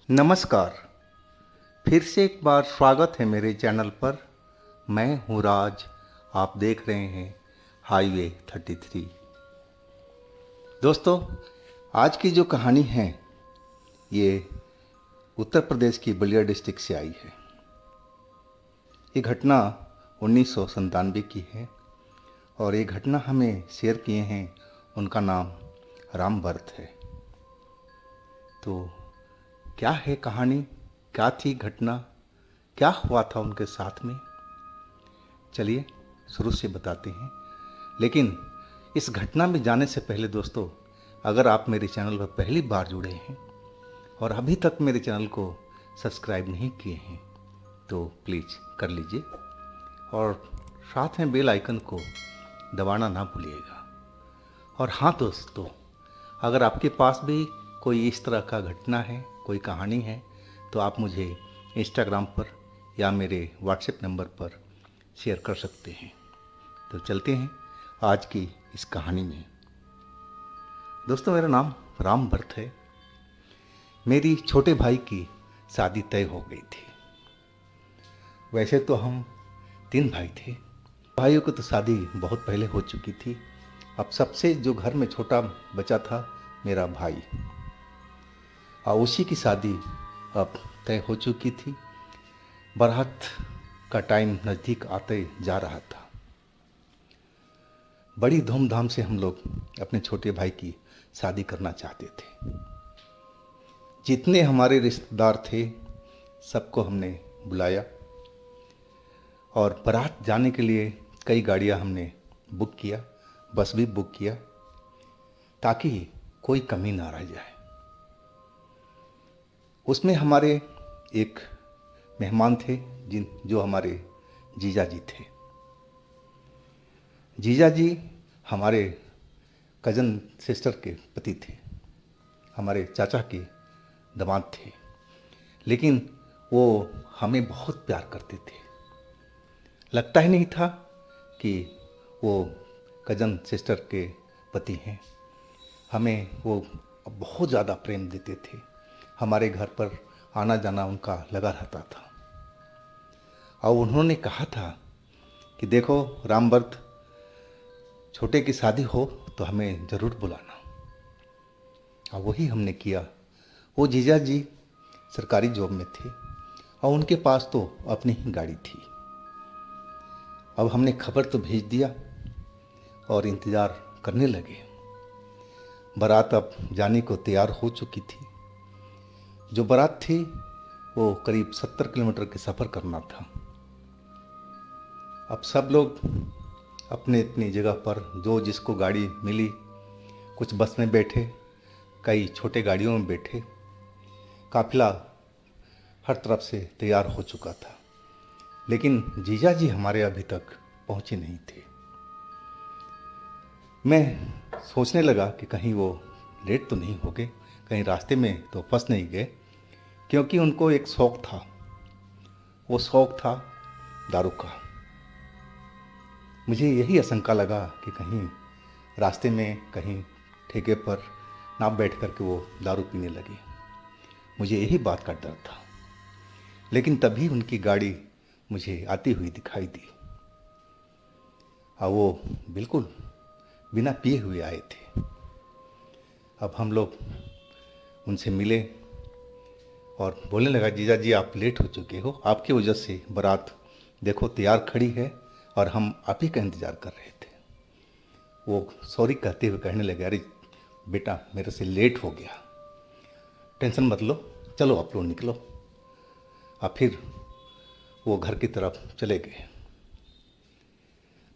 नमस्कार। फिर से एक बार स्वागत है मेरे चैनल पर। मैं हूँ राज। आप देख रहे हैं हाईवे 33। दोस्तों, आज की जो कहानी है ये उत्तर प्रदेश की बलिया डिस्ट्रिक्ट से आई है। ये घटना 1997 की है और ये घटना हमें शेयर किए हैं, उनका नाम राम भरत है। तो क्या है कहानी, क्या थी घटना, क्या हुआ था उनके साथ में, चलिए शुरू से बताते हैं। लेकिन इस घटना में जाने से पहले दोस्तों, अगर आप मेरे चैनल पर पहली बार जुड़े हैं और अभी तक मेरे चैनल को सब्सक्राइब नहीं किए हैं तो प्लीज़ कर लीजिए और साथ में बेल आइकन को दबाना ना भूलिएगा। और हाँ दोस्तों, अगर आपके पास भी कोई इस तरह का घटना है, कोई कहानी है, तो आप मुझे इंस्टाग्राम पर या मेरे व्हाट्सएप नंबर पर शेयर कर सकते हैं। तो चलते हैं आज की इस कहानी में। दोस्तों, मेरा नाम राम भरत है। मेरी छोटे भाई की शादी तय हो गई थी। वैसे तो हम 3 भाई थे। भाइयों की तो शादी बहुत पहले हो चुकी थी। अब सबसे जो घर में छोटा बचा था मेरा भाई, और उसी की शादी अब तय हो चुकी थी। बारात का टाइम नज़दीक आते जा रहा था। बड़ी धूमधाम से हम लोग अपने छोटे भाई की शादी करना चाहते थे। जितने हमारे रिश्तेदार थे सबको हमने बुलाया और बारात जाने के लिए कई गाड़ियां हमने बुक किया, बस भी बुक किया, ताकि कोई कमी ना रह जाए। उसमें हमारे एक मेहमान थे जो हमारे जीजा जी थे। जीजा जी हमारे कज़न सिस्टर के पति थे, हमारे चाचा के दामाद थे। लेकिन वो हमें बहुत प्यार करते थे। लगता ही नहीं था कि वो कज़न सिस्टर के पति हैं। हमें वो बहुत ज़्यादा प्रेम देते थे। हमारे घर पर आना जाना उनका लगा रहता था। और उन्होंने कहा था कि देखो राम भरत, छोटे की शादी हो तो हमें ज़रूर बुलाना। और वही हमने किया। वो जीजा जी सरकारी जॉब में थे और उनके पास तो अपनी ही गाड़ी थी। अब हमने खबर तो भेज दिया और इंतज़ार करने लगे। बारात अब जाने को तैयार हो चुकी थी। जो बारात थी वो करीब 70 किलोमीटर के सफ़र करना था। अब सब लोग अपने अपनी जगह पर, जो जिसको गाड़ी मिली, कुछ बस में बैठे, कई छोटे गाड़ियों में बैठे। काफिला हर तरफ से तैयार हो चुका था। लेकिन जीजा जी हमारे अभी तक पहुंचे नहीं थे। मैं सोचने लगा कि कहीं वो लेट तो नहीं हो गए, कहीं रास्ते में तो फंस नहीं गए, क्योंकि उनको एक शौक़ था। वो शौक़ था दारू का। मुझे यही आशंका लगा कि कहीं रास्ते में, कहीं ठेके पर ना बैठ कर के वो दारू पीने लगे। मुझे यही बात का डर था। लेकिन तभी उनकी गाड़ी मुझे आती हुई दिखाई दी और वो बिल्कुल बिना पिए हुए आए थे। अब हम लोग उनसे मिले और बोलने लगा, जीजा जी आप लेट हो चुके हो, आपकी वजह से बारात देखो तैयार खड़ी है और हम आप ही का इंतज़ार कर रहे थे। वो सॉरी कहते हुए कहने लगे, अरे बेटा मेरे से लेट हो गया, टेंशन मत लो, चलो आप लोग निकलो। और फिर वो घर की तरफ चले गए।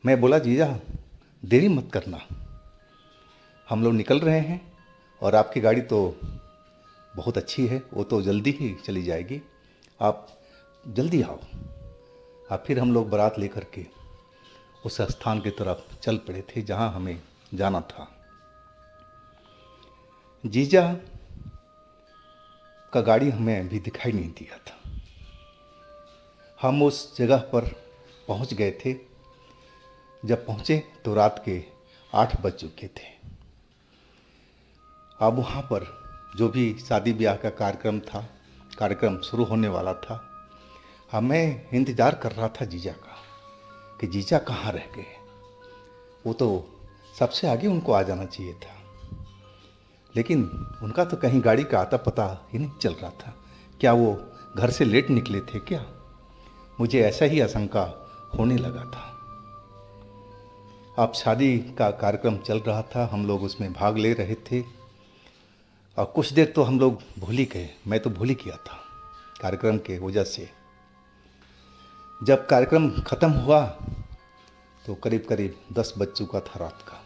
मैं बोला, जीजा देरी मत करना, हम लोग निकल रहे हैं और आपकी गाड़ी तो बहुत अच्छी है, वो तो जल्दी ही चली जाएगी, आप जल्दी आओ। और फिर हम लोग बारात लेकर के उस स्थान की तरफ चल पड़े थे जहां हमें जाना था। जीजा का गाड़ी हमें अभी दिखाई नहीं दिया था। हम उस जगह पर पहुंच गए थे। जब पहुंचे तो रात के 8 बज चुके थे। अब वहाँ पर जो भी शादी ब्याह का कार्यक्रम था कार्यक्रम शुरू होने वाला था। हाँ, मैं इंतज़ार कर रहा था जीजा का कि जीजा कहाँ रह गए। वो तो सबसे आगे उनको आ जाना चाहिए था, लेकिन उनका तो कहीं गाड़ी का आता पता ही नहीं चल रहा था। क्या वो घर से लेट निकले थे क्या? मुझे ऐसा ही आशंका होने लगा था। अब शादी का कार्यक्रम चल रहा था, हम लोग उसमें भाग ले रहे थे और कुछ देर तो हम लोग भूल ही गए। मैं तो भूल ही गया था कार्यक्रम के वजह से। जब कार्यक्रम ख़त्म हुआ तो करीब करीब 10 बज चुका था रात का।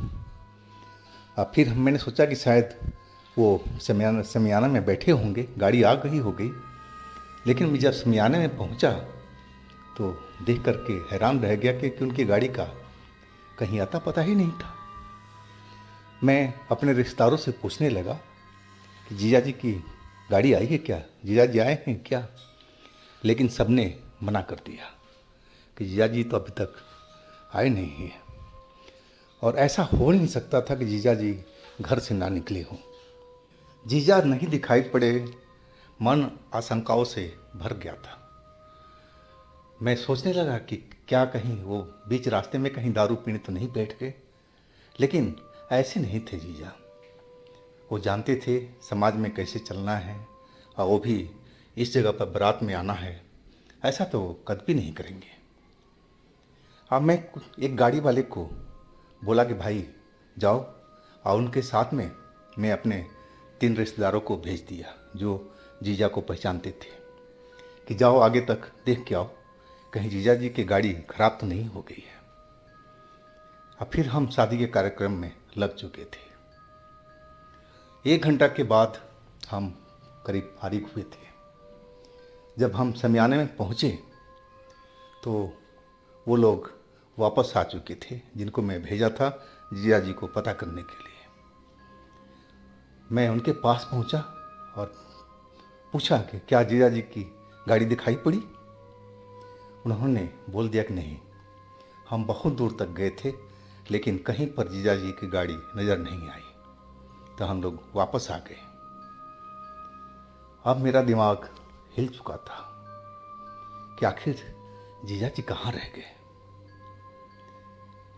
अब फिर मैंने सोचा कि शायद वो शमियाना में बैठे होंगे, गाड़ी आ गई हो गई। लेकिन मैं जब शमियाने में पहुंचा तो देख करके हैरान रह गया कि उनकी गाड़ी का कहीं आता पता ही नहीं था। मैं अपने रिश्तेदारों से पूछने लगा कि जीजा जी की गाड़ी आई है क्या, जीजा जी आए हैं क्या? लेकिन सबने मना कर दिया कि जीजा जी तो अभी तक आए नहीं हैं और ऐसा हो नहीं सकता था कि जीजा जी घर से ना निकले हों। जीजा नहीं दिखाई पड़े, मन आशंकाओं से भर गया था। मैं सोचने लगा कि क्या कहीं वो बीच रास्ते में कहीं दारू पीने तो नहीं बैठ गए। लेकिन ऐसे नहीं थे जीजा। वो जानते थे समाज में कैसे चलना है और वो भी इस जगह पर बारात में आना है, ऐसा तो कभी नहीं करेंगे। अब मैं एक गाड़ी वाले को बोला कि भाई जाओ, और उनके साथ में मैं अपने 3 रिश्तेदारों को भेज दिया जो जीजा को पहचानते थे कि जाओ आगे तक देख के आओ, कहीं जीजा जी की गाड़ी खराब तो नहीं हो गई है। अब फिर हम शादी के कार्यक्रम में लग चुके थे। 1 घंटा के बाद हम करीब फारिग हुए थे। जब हम शमियाने में पहुँचे तो वो लोग वापस आ चुके थे जिनको मैं भेजा था जीजा जी को पता करने के लिए। मैं उनके पास पहुंचा और पूछा कि क्या जीजा जी की गाड़ी दिखाई पड़ी? उन्होंने बोल दिया कि नहीं, हम बहुत दूर तक गए थे लेकिन कहीं पर जीजा जी की गाड़ी नज़र नहीं आई। तो हम लोग वापस आ गए। अब मेरा दिमाग हिल चुका था कि आखिर जीजा जी कहाँ रह गए।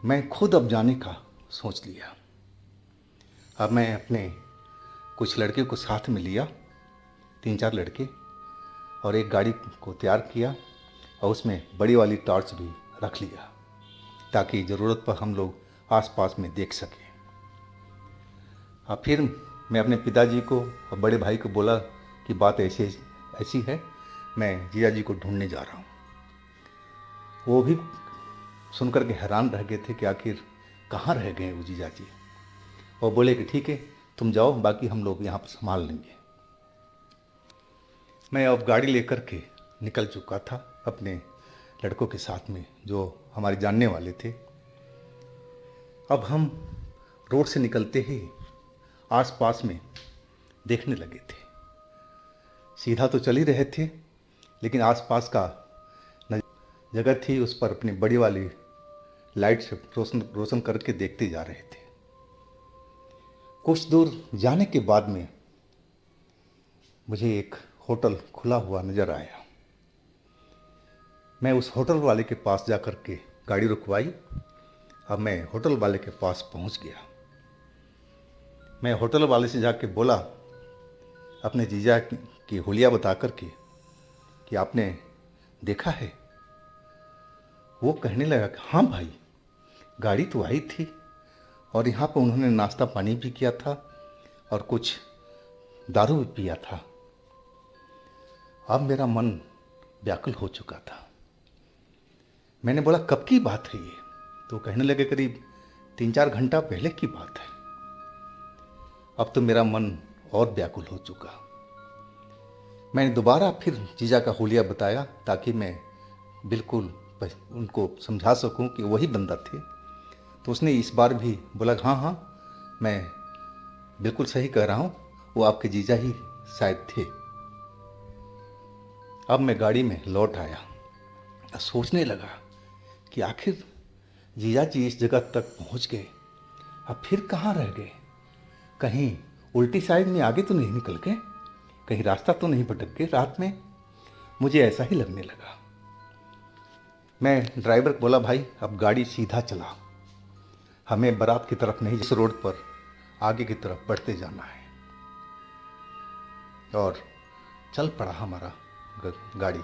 मैं खुद अब जाने का सोच लिया। अब मैं अपने कुछ लड़के को साथ में लिया, 3-4 लड़के, और एक गाड़ी को तैयार किया और उसमें बड़ी वाली टॉर्च भी रख लिया ताकि ज़रूरत पर हम लोग आसपास में देख सकें। अब फिर मैं अपने पिताजी को और बड़े भाई को बोला कि बात ऐसी है, मैं जीजा जी को ढूंढने जा रहा हूँ। वो भी सुनकर के हैरान रह गए थे कि आखिर कहाँ रह गए वो जीजा जी। और बोले कि ठीक है तुम जाओ, बाकी हम लोग यहाँ पर संभाल लेंगे। मैं अब गाड़ी लेकर के निकल चुका था अपने लड़कों के साथ में जो हमारे जानने वाले थे। अब हम रोड से निकलते ही आसपास में देखने लगे थे। सीधा तो चल ही रहे थे लेकिन आसपास का जगह थी उस पर अपनी बड़ी वाली लाइट से रोशन करके देखते जा रहे थे। कुछ दूर जाने के बाद में मुझे एक होटल खुला हुआ नज़र आया। मैं उस होटल वाले के पास जा कर के गाड़ी रुकवाई। अब मैं होटल वाले के पास पहुंच गया। मैं होटल वाले से जाके बोला अपने जीजा की हुलिया बता कर के कि आपने देखा है? वो कहने लगा कि हाँ भाई, गाड़ी तो आई थी और यहाँ पर उन्होंने नाश्ता पानी भी किया था और कुछ दारू भी पिया था। अब मेरा मन व्याकुल हो चुका था। मैंने बोला कब की बात है ये? तो कहने लगे करीब 3-4 घंटा पहले की बात है। अब तो मेरा मन और व्याकुल हो चुका। मैंने दोबारा फिर जीजा का हुलिया बताया ताकि मैं बिल्कुल उनको समझा सकूं कि वही बंदा थे। तो उसने इस बार भी बोला हाँ हाँ मैं बिल्कुल सही कह रहा हूँ, वो आपके जीजा ही शायद थे। अब मैं गाड़ी में लौट आया और सोचने लगा कि आखिर जीजा जी इस जगह तक पहुँच गए, अब फिर कहाँ रह गए? कहीं उल्टी साइड में आगे तो नहीं निकल गए? कहीं रास्ता तो नहीं भटक गए रात में, मुझे ऐसा ही लगने लगा। मैं ड्राइवर को बोला, भाई अब गाड़ी सीधा चला, हमें बारात की तरफ नहीं, इस रोड पर आगे की तरफ बढ़ते जाना है। और चल पड़ा हमारा गाड़ी।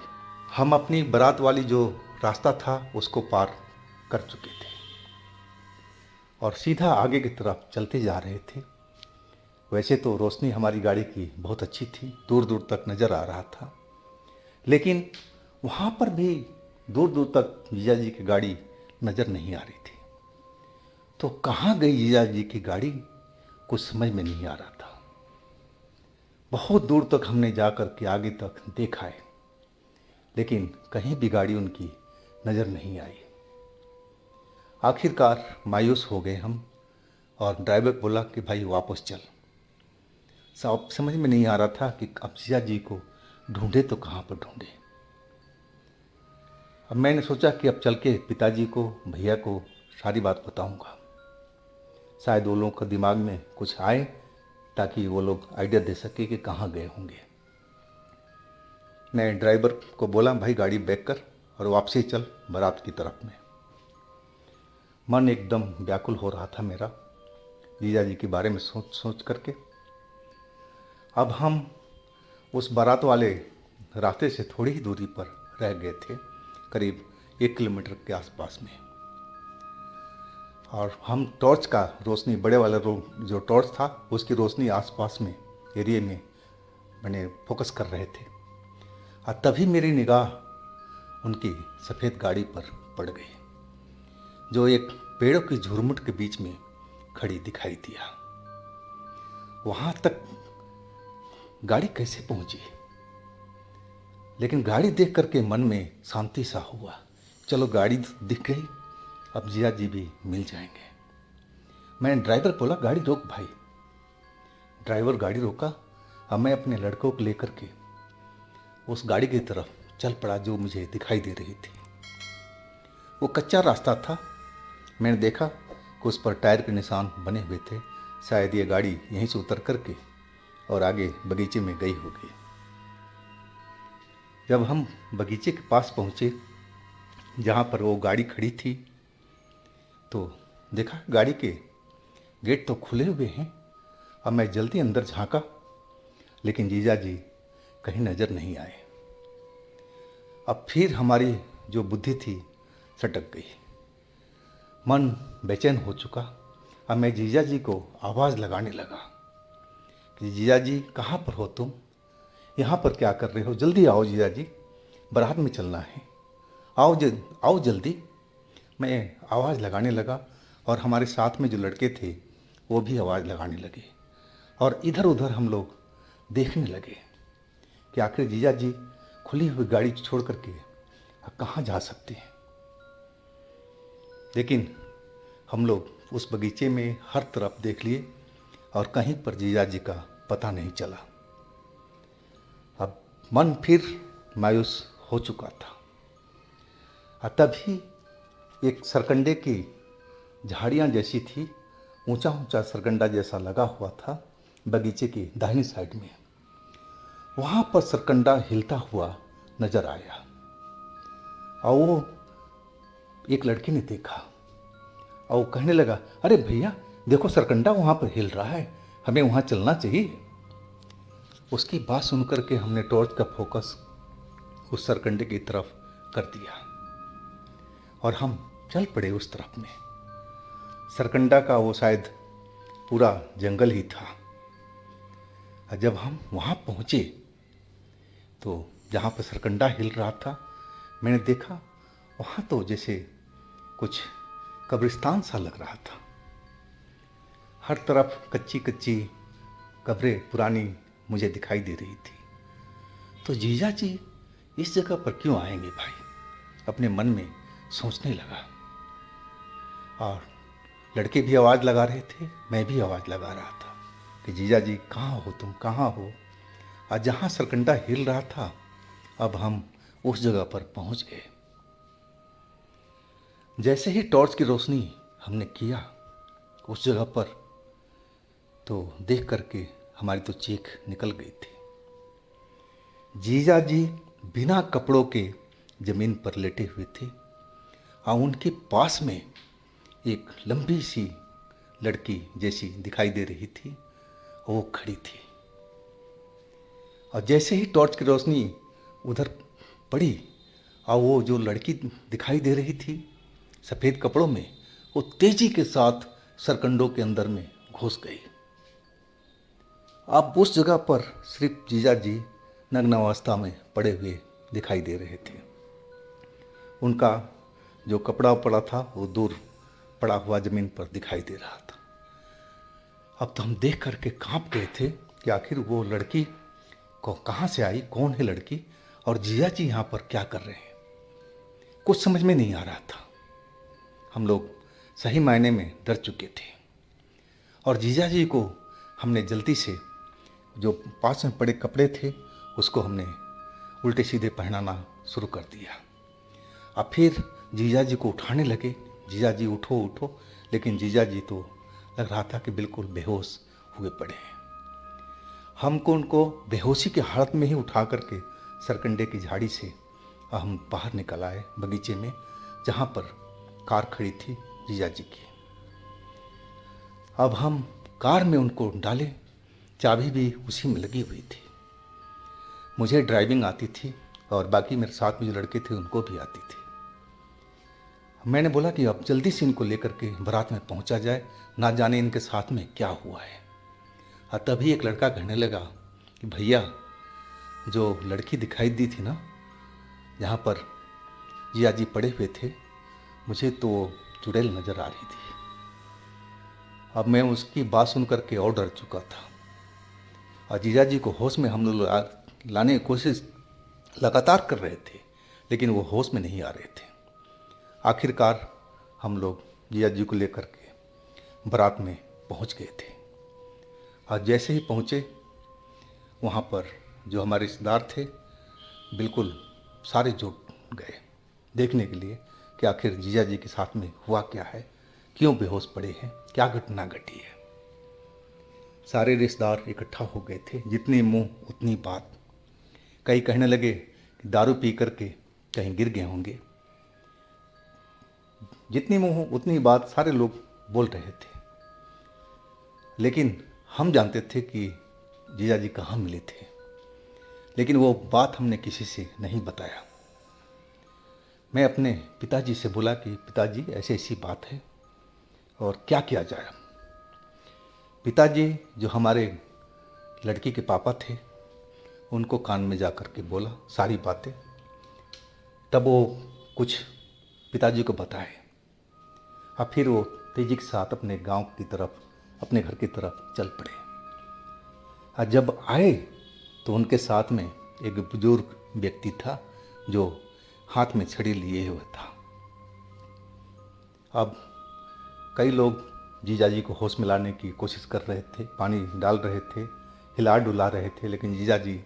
हम अपनी बारात वाली जो रास्ता था उसको पार कर चुके थे और सीधा आगे की तरफ चलते जा रहे थे। वैसे तो रोशनी हमारी गाड़ी की बहुत अच्छी थी, दूर दूर तक नज़र आ रहा था, लेकिन वहाँ पर भी दूर दूर तक जीजा जी की गाड़ी नज़र नहीं आ रही थी। तो कहाँ गई जीजा जी की गाड़ी, कुछ समझ में नहीं आ रहा था। बहुत दूर तक हमने जा कर के आगे तक देखा है, लेकिन कहीं भी गाड़ी उनकी नज़र नहीं आई। आखिरकार मायूस हो गए हम और ड्राइवर को बोला कि भाई वापस चल। साहब समझ में नहीं आ रहा था कि अब जीजा जी को ढूंढे तो कहाँ पर ढूंढे। अब मैंने सोचा कि अब चल के पिताजी को, भैया को सारी बात बताऊंगा, शायद वो लोग का दिमाग में कुछ आए ताकि वो लोग आइडिया दे सके कि कहाँ गए होंगे। मैं ड्राइवर को बोला, भाई गाड़ी बैक कर और वापसी चल बारात की तरफ में। मन एकदम व्याकुल हो रहा था मेरा जीजा जी के बारे में सोच सोच करके। अब हम उस बारात वाले रास्ते से थोड़ी ही दूरी पर रह गए थे, करीब 1 किलोमीटर के आसपास में। और हम टॉर्च का रोशनी, बड़े वाला जो टॉर्च था उसकी रोशनी आसपास में एरिया में मैंने फोकस कर रहे थे। और तभी मेरी निगाह उनकी सफ़ेद गाड़ी पर पड़ गई, जो एक पेड़ों की झुरमुट के बीच में खड़ी दिखाई दिया। वहाँ तक गाड़ी कैसे पहुँची, लेकिन गाड़ी देख करके मन में शांति सा हुआ। चलो गाड़ी दिख गई, अब जिया जी भी मिल जाएंगे। मैंने ड्राइवर बोला, गाड़ी रोक भाई। ड्राइवर गाड़ी रोका और मैं अपने लड़कों को लेकर के उस गाड़ी की तरफ चल पड़ा जो मुझे दिखाई दे रही थी। वो कच्चा रास्ता था, मैंने देखा कि उस पर टायर के निशान बने हुए थे। शायद ये गाड़ी यहीं से उतर करके और आगे बगीचे में गई होगी। जब हम बगीचे के पास पहुँचे जहाँ पर वो गाड़ी खड़ी थी, तो देखा गाड़ी के गेट तो खुले हुए हैं। अब मैं जल्दी अंदर झांका, लेकिन जीजा जी कहीं नज़र नहीं आए। अब फिर हमारी जो बुद्धि थी सटक गई, मन बेचैन हो चुका। अब मैं जीजा जी को आवाज़ लगाने लगा कि जीजा जी कहाँ पर हो तुम, यहाँ पर क्या कर रहे हो, जल्दी आओ जीजा जी, बारात में चलना है, आओ जल्दी। मैं आवाज़ लगाने लगा और हमारे साथ में जो लड़के थे वो भी आवाज़ लगाने लगे और इधर उधर हम लोग देखने लगे कि आखिर जीजा जी खुली हुई गाड़ी छोड़ करके कहाँ जा सकते हैं। लेकिन हम लोग उस बगीचे में हर तरफ देख लिए और कहीं पर जीजा जी का पता नहीं चला। अब मन फिर मायूस हो चुका था। तभी एक सरकंडे की झाड़ियाँ जैसी थी, ऊंचा ऊंचा सरकंडा जैसा लगा हुआ था बगीचे की दाहिनी साइड में। वहाँ पर सरकंडा हिलता हुआ नजर आया और वो एक लड़के ने देखा और वो कहने लगा, अरे भैया देखो सरकंडा वहाँ पर हिल रहा है, हमें वहाँ चलना चाहिए। उसकी बात सुनकर के हमने टॉर्च का फोकस उस सरकंडे की तरफ कर दिया और हम चल पड़े उस तरफ में। सरकंडा का वो शायद पूरा जंगल ही था। और जब हम वहाँ पहुँचे तो जहाँ पर सरकंडा हिल रहा था, मैंने देखा वहाँ तो जैसे कुछ कब्रिस्तान सा लग रहा था। हर तरफ कच्ची कच्ची कब्रें पुरानी मुझे दिखाई दे रही थी। तो जीजा जी इस जगह पर क्यों आएंगे भाई, अपने मन में सोचने लगा। और लड़के भी आवाज़ लगा रहे थे, मैं भी आवाज़ लगा रहा था कि जीजा जी कहाँ हो तुम, कहाँ हो। और जहाँ सरकंडा हिल रहा था अब हम उस जगह पर पहुँच गए। जैसे ही टॉर्च की रोशनी हमने किया उस जगह पर, तो देख करके हमारी तो चीख निकल गई थी। जीजा जी बिना कपड़ों के जमीन पर लेटे हुए थे और उनके पास में एक लंबी सी लड़की जैसी दिखाई दे रही थी, वो खड़ी थी। और जैसे ही टॉर्च की रोशनी उधर पड़ी और वो जो लड़की दिखाई दे रही थी सफ़ेद कपड़ों में, वो तेजी के साथ सरकंडों के अंदर में घुस गई। अब उस जगह पर सिर्फ जीजा जी नग्न अवस्था में पड़े हुए दिखाई दे रहे थे। उनका जो कपड़ा पड़ा था वो दूर पड़ा हुआ ज़मीन पर दिखाई दे रहा था। अब तो हम देख करके कांप गए थे कि आखिर वो लड़की को कहाँ से आई, कौन है लड़की, और जिया जी यहाँ पर क्या कर रहे हैं, कुछ समझ में नहीं आ रहा था। हम लोग सही मायने में डर चुके थे और जीजा जी को हमने जल्दी से जो पास में पड़े कपड़े थे उसको हमने उल्टे सीधे पहनाना शुरू कर दिया। अब फिर जीजा जी को उठाने लगे, जीजा जी उठो उठो, लेकिन जीजा जी तो लग रहा था कि बिल्कुल बेहोश हुए पड़े हैं। हमको उनको बेहोशी की हालत में ही उठा करके सरकंडे की झाड़ी से हम बाहर निकल आए बगीचे में, जहाँ पर कार खड़ी थी जीजा जी की। अब हम कार में उनको डाले, चाबी भी उसी में लगी हुई थी। मुझे ड्राइविंग आती थी और बाकी मेरे साथ में जो लड़के थे उनको भी आती थी। मैंने बोला कि अब जल्दी से इनको लेकर के बारात में पहुंचा जाए, ना जाने इनके साथ में क्या हुआ है। और तभी एक लड़का कहने लगा कि भैया, जो लड़की दिखाई दी थी ना जहाँ पर जिया जी पड़े हुए थे, मुझे तो चुड़ैल नज़र आ रही थी। अब मैं उसकी बात सुन करके और डर चुका था और जीजा जी को होश में हम लोग लाने की कोशिश लगातार कर रहे थे, लेकिन वो होश में नहीं आ रहे थे। आखिरकार हम लोग जीजा जी को लेकर के बारात में पहुंच गए थे और जैसे ही पहुंचे वहाँ पर जो हमारे रिश्तेदार थे बिल्कुल सारे जुट गए देखने के लिए कि आखिर जीजा जी के साथ में हुआ क्या है, क्यों बेहोश पड़े हैं, क्या घटना घटी है। सारे रिश्तेदार इकट्ठा हो गए थे, जितनी मुंह उतनी बात। कई कहने लगे कि दारू पी करके कहीं गिर गए होंगे। जितनी मुंह उतनी बात सारे लोग बोल रहे थे, लेकिन हम जानते थे कि जीजा जी कहाँ मिले थे, लेकिन वो बात हमने किसी से नहीं बताया। मैं अपने पिताजी से बोला कि पिताजी ऐसी ऐसी बात है और क्या किया जाए। पिताजी जो हमारे लड़की के पापा थे उनको कान में जा कर के बोला सारी बातें। तब वो कुछ पिताजी को बताए और फिर वो तेजी के साथ अपने गांव की तरफ, अपने घर की तरफ चल पड़े। और जब आए तो उनके साथ में एक बुजुर्ग व्यक्ति था जो हाथ में छड़ी लिए हुए था। अब कई लोग जीजाजी को होश में लाने की कोशिश कर रहे थे, पानी डाल रहे थे, हिला डुला रहे थे, लेकिन जीजाजी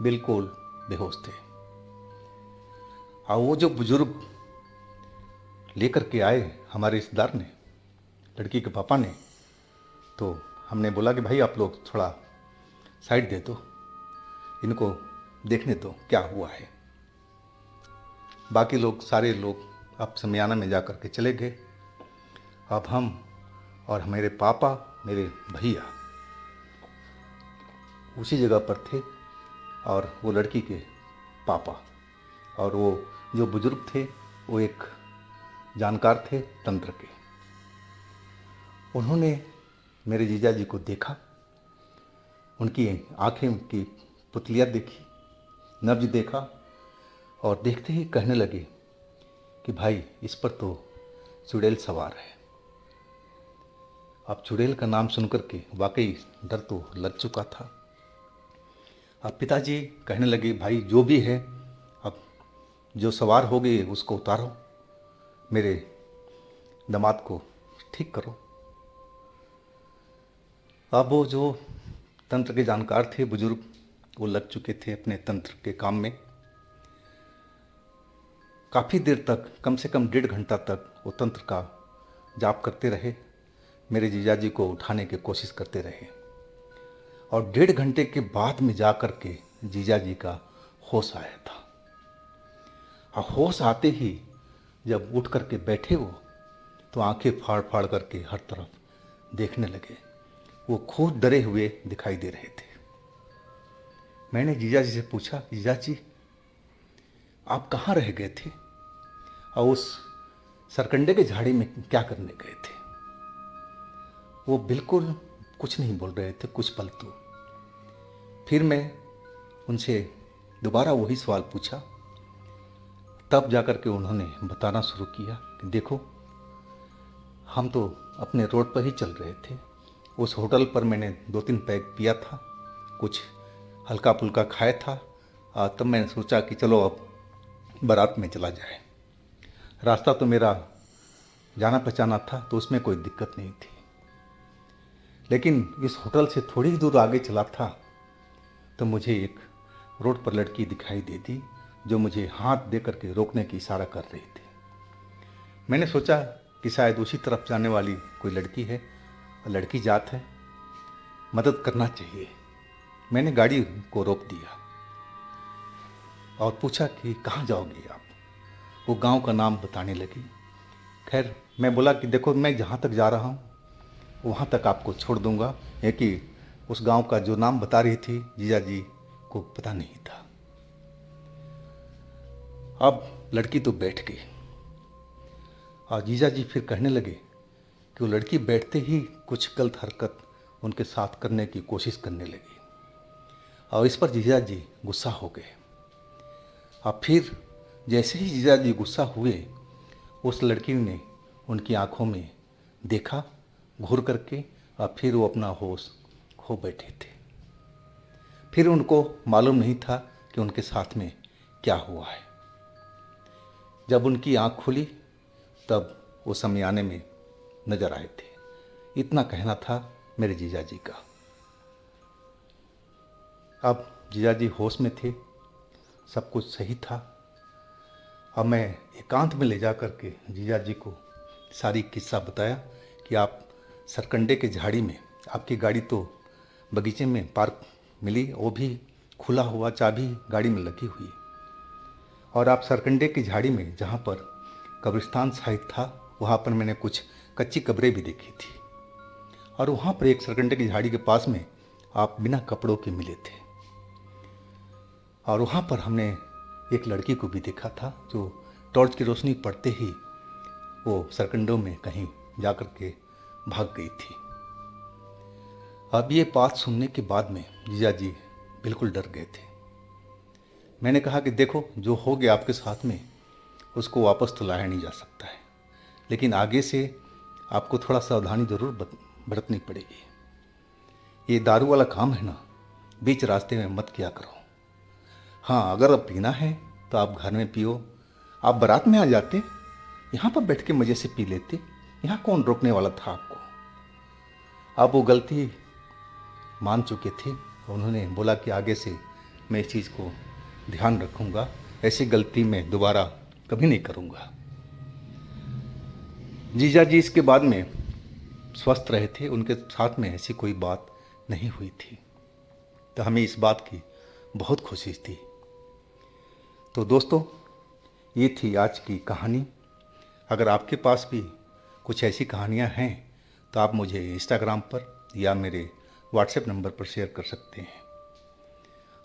बिल्कुल बेहोश थे। और वो जो बुजुर्ग लेकर के आए हमारे रिश्तेदार ने, लड़की के पापा ने, तो हमने बोला कि भाई आप लोग थोड़ा साइड दे दो, इनको देखने दो क्या हुआ है। बाकी लोग, सारे लोग अब शमियाना में जा कर के चले गए। अब हम और मेरे पापा, मेरे भैया उसी जगह पर थे और वो लड़की के पापा और वो जो बुजुर्ग थे वो एक जानकार थे तंत्र के। उन्होंने मेरे जीजा जी को देखा, उनकी आंखें की पुतलियाँ देखी, नब्ज देखा और देखते ही कहने लगे कि भाई इस पर तो चुड़ैल सवार है। अब चुड़ैल का नाम सुनकर के वाकई डर तो लग चुका था। अब पिताजी कहने लगे भाई जो भी है, अब जो सवार हो गए उसको उतारो, मेरे दामाद को ठीक करो। अब वो जो तंत्र के जानकार थे बुजुर्ग, वो लग चुके थे अपने तंत्र के काम में। काफ़ी देर तक, कम से कम 1.5 घंटा तक वो तंत्र का जाप करते रहे, मेरे जीजाजी को उठाने की कोशिश करते रहे। और 1.5 घंटे के बाद में जा कर के जीजाजी का होश आया था। और होश आते ही जब उठ करके बैठे वो, तो आंखें फाड़ फाड़ करके हर तरफ देखने लगे। वो खुद डरे हुए दिखाई दे रहे थे। मैंने जीजा जी से पूछा, जीजा जी आप कहाँ रह गए थे और उस सरकंडे के झाड़ी में क्या करने गए थे? वो बिल्कुल कुछ नहीं बोल रहे थे कुछ पल तो। फिर मैं उनसे दोबारा वही सवाल पूछा। तब जाकर के उन्होंने बताना शुरू किया कि देखो, हम तो अपने रोड पर ही चल रहे थे। उस होटल पर मैंने 2-3 पैग पिया था, कुछ हल्का फुल्का खाया था। तब मैंने सोचा कि चलो अब बारात में चला जाए। रास्ता तो मेरा जाना पहचाना था, तो उसमें कोई दिक्कत नहीं थी। लेकिन इस होटल से थोड़ी ही दूर आगे चला था तो मुझे एक रोड पर लड़की दिखाई दी थी, जो मुझे हाथ दे करके रोकने की इशारा कर रही थी। मैंने सोचा कि शायद उसी तरफ जाने वाली कोई लड़की है, लड़की जात है, मदद करना चाहिए। मैंने गाड़ी को रोक दिया और पूछा कि कहाँ जाओगे आप? वो गांव का नाम बताने लगी। खैर मैं बोला कि देखो, मैं जहाँ तक जा रहा हूँ वहाँ तक आपको छोड़ दूँगा, है कि उस गांव का जो नाम बता रही थी जीजा जी को पता नहीं था। अब लड़की तो बैठ गई और जीजा जी फिर कहने लगे कि वो लड़की बैठते ही कुछ गलत हरकत उनके साथ करने की कोशिश करने लगी और इस पर जीजा जी गुस्सा हो गए। और फिर जैसे ही जीजा जी गुस्सा हुए, उस लड़की ने उनकी आंखों में देखा घूर करके और फिर वो अपना होश खो बैठे थे। फिर उनको मालूम नहीं था कि उनके साथ में क्या हुआ है। जब उनकी आंख खुली तब वो शमियाने में नजर आए थे। इतना कहना था मेरे जीजा जी का। अब जीजा जी होश में थे, सब कुछ सही था। अब मैं एकांत में ले जा कर के जीजा जी को सारी किस्सा बताया कि आप सरकंडे के झाड़ी में, आपकी गाड़ी तो बगीचे में पार्क मिली, वो भी खुला हुआ, चाबी गाड़ी में लगी हुई, और आप सरकंडे की झाड़ी में जहाँ पर कब्रिस्तान साइड था वहाँ पर मैंने कुछ कच्ची कब्रें भी देखी थी, और वहाँ पर एक सरकंडे की झाड़ी के पास में आप बिना कपड़ों के मिले थे। और वहाँ पर हमने एक लड़की को भी देखा था जो टॉर्च की रोशनी पड़ते ही वो सरकंडों में कहीं जाकर के भाग गई थी। अब ये बात सुनने के बाद में जीजा जी बिल्कुल डर गए थे। मैंने कहा कि देखो, जो हो गया आपके साथ में उसको वापस तो लाया नहीं जा सकता है, लेकिन आगे से आपको थोड़ा सावधानी ज़रूर बरतनी पड़ेगी। ये दारू वाला काम है ना, बीच रास्ते में मत किया करो। हाँ, अगर अब पीना है तो आप घर में पियो। आप बारात में आ जाते, यहाँ पर बैठ के मज़े से पी लेते, यहाँ कौन रोकने वाला था आपको? आप वो गलती मान चुके थे। उन्होंने बोला कि आगे से मैं इस चीज़ को ध्यान रखूँगा, ऐसी गलती मैं दोबारा कभी नहीं करूँगा। जीजा जी इसके बाद में स्वस्थ रहे थे, उनके साथ में ऐसी कोई बात नहीं हुई थी, तो हमें इस बात की बहुत खुशी थी। तो दोस्तों, ये थी आज की कहानी। अगर आपके पास भी कुछ ऐसी कहानियाँ हैं तो आप मुझे इंस्टाग्राम पर या मेरे व्हाट्सएप नंबर पर शेयर कर सकते हैं।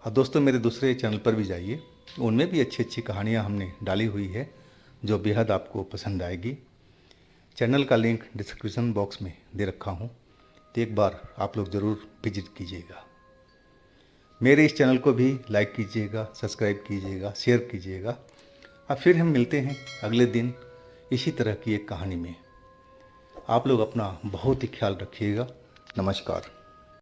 और दोस्तों, मेरे दूसरे चैनल पर भी जाइए, उनमें भी अच्छी अच्छी कहानियाँ हमने डाली हुई है जो बेहद आपको पसंद आएगी। चैनल का लिंक डिस्क्रिप्शन बॉक्स में दे रखा हूँ, तो एक बार आप लोग ज़रूर विजिट कीजिएगा। मेरे इस चैनल को भी लाइक कीजिएगा, सब्सक्राइब कीजिएगा, शेयर कीजिएगा। और फिर हम मिलते हैं अगले दिन इसी तरह की एक कहानी में। आप लोग अपना बहुत ही ख्याल रखिएगा। नमस्कार।